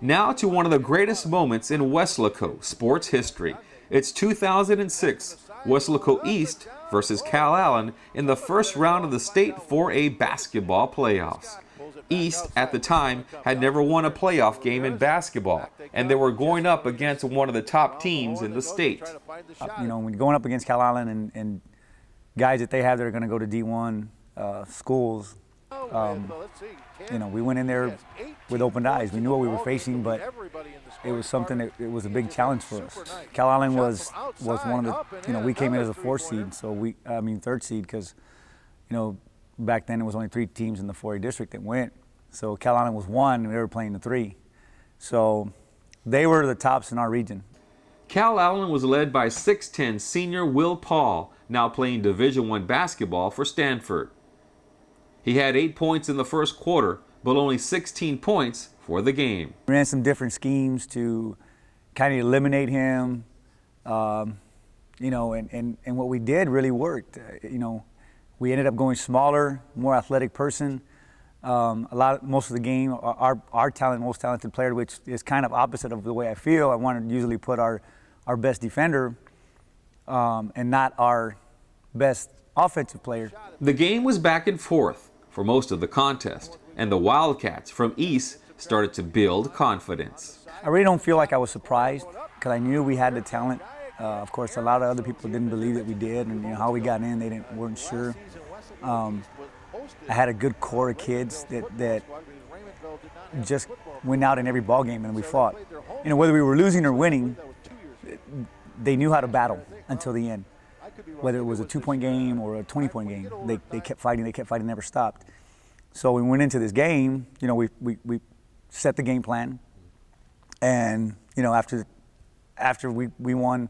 Now to one of the greatest moments in Weslaco sports history. It's 2006, Weslaco East versus Calallen in the first round of the State 4A basketball playoffs. East, at the time, had never won a playoff game in basketball, and they were going up against one of the top teams in the state. When you're going up against Calallen and guys that they have that are going to go to D1 schools, we went in there with open eyes. We knew what we were facing, but it was something that it was a big challenge for us. Calallen was one of the, we came in as a 4 seed, so third seed, because, back then it was only 3 teams in the 4A district that went. So Calallen was 1, and we were playing the 3. So they were the tops in our region. Calallen was led by 6'10" senior Will Paul, now playing Division I basketball for Stanford. He had 8 points in the first quarter, but only 16 points for the game. We ran some different schemes to kind of eliminate him, and what we did really worked. We ended up going smaller, more athletic person. Most of the game, our talent, most talented player, which is kind of opposite of the way I feel. I want to usually put our best defender and not our best offensive player. The game was back and forth for most of the contest, and the Wildcats from East started to build confidence. I really don't feel like I was surprised, because I knew we had the talent. Of course, a lot of other people didn't believe that we did, and how we got in, they weren't sure. I had a good core of kids that just went out in every ball game and we fought. Whether we were losing or winning, they knew how to battle until the end. Whether it was a 2-point game or a 20-point game, they kept fighting, never stopped. So we went into this game, we set the game plan, and after we won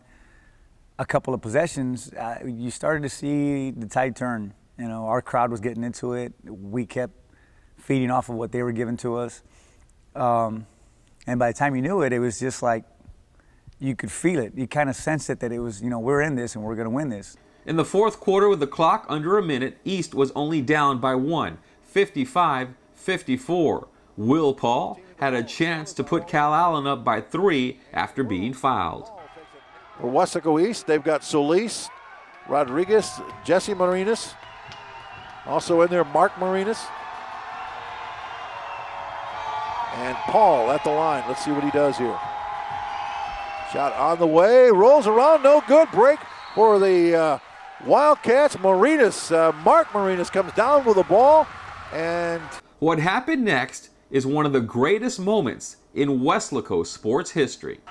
a couple of possessions, you started to see the tide turn. Our crowd was getting into it. We kept feeding off of what they were giving to us. And by the time you knew it, it was just like you could feel it. You kind of sensed it, that it was, we're in this and we're going to win this. In the fourth quarter, with the clock under a minute, East was only down by 1, 55-54. Will Paul had a chance to put Calallen up by 3 after being fouled. For Weslaco East, they've got Solis, Rodriguez, Jesse Marinas. Also in there, Mark Marinas. And Paul at the line. Let's see what he does here. Shot on the way, rolls around, no good. Break for the Wildcats. Marinas, Mark Marinas comes down with the ball. And what happened next is one of the greatest moments in Weslaco sports history.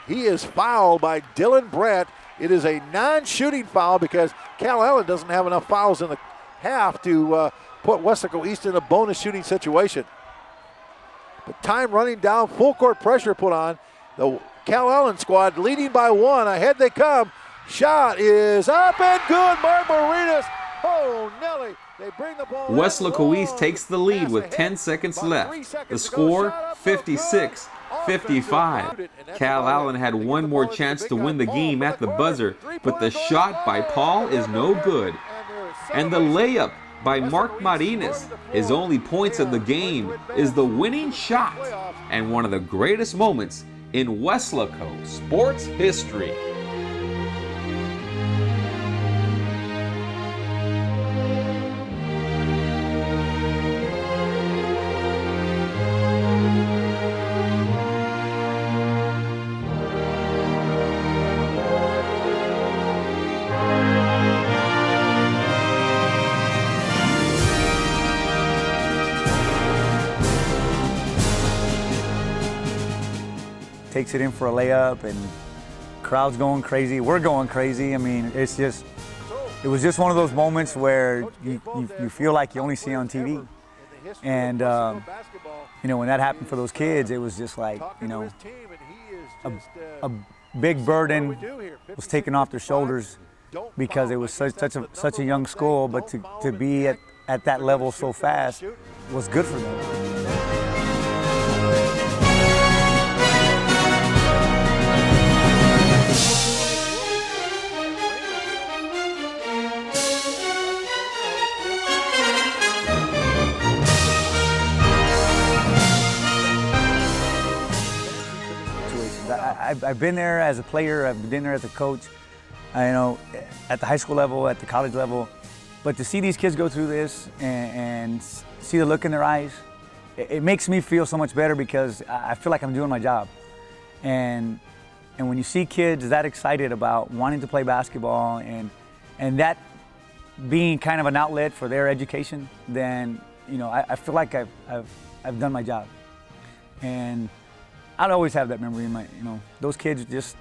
He is fouled by Dylan Brett. It is a non-shooting foul because Calallen doesn't have enough fouls in the half to put Weslaco East in a bonus shooting situation. But time running down, full court pressure put on. The Calallen squad leading by 1. Ahead they come. Shot is up and good. Mark Marinas. Oh, Nelly. They bring the ball. Weslaco East takes the lead with 10 seconds left. The score, 56-55. Calallen had one more chance to win the game at the buzzer, but the shot by Paul is no good. And the layup by Mark Marinas, his only points of the game, is the winning shot and one of the greatest moments in Weslaco sports history. Takes it in for a layup, and crowd's going crazy. We're going crazy. I mean, it was just one of those moments where you feel like you only see on TV. And, when that happened for those kids, it was just like, a big burden was taken off their shoulders because it was such a young school, but to be at that level so fast was good for them. I've been there as a player, I've been there as a coach, at the high school level, at the college level. But to see these kids go through this and see the look in their eyes, it makes me feel so much better because I feel like I'm doing my job. And when you see kids that excited about wanting to play basketball and that being kind of an outlet for their education, then I feel like I've done my job. And I'll always have that memory in my, those kids just,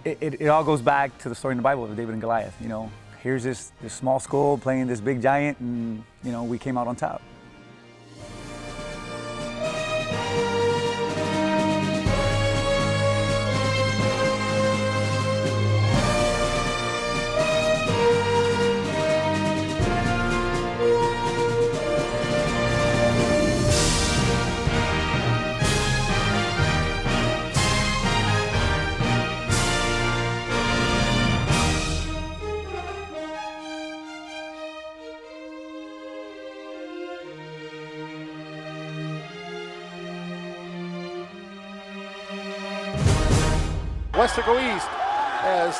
it all goes back to the story in the Bible of David and Goliath. Here's this small school playing this big giant, and we came out on top. Weslaco East has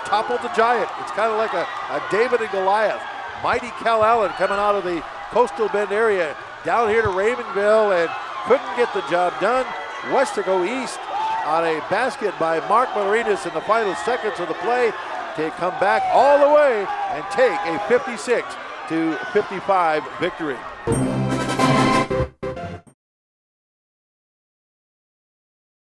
toppled the giant. It's kind of like a David and Goliath. Mighty Calallen coming out of the Coastal Bend area down here to Raymondville and couldn't get the job done. Weslaco East on a basket by Mark Malarinas in the final seconds of the play to come back all the way and take a 56-55 victory.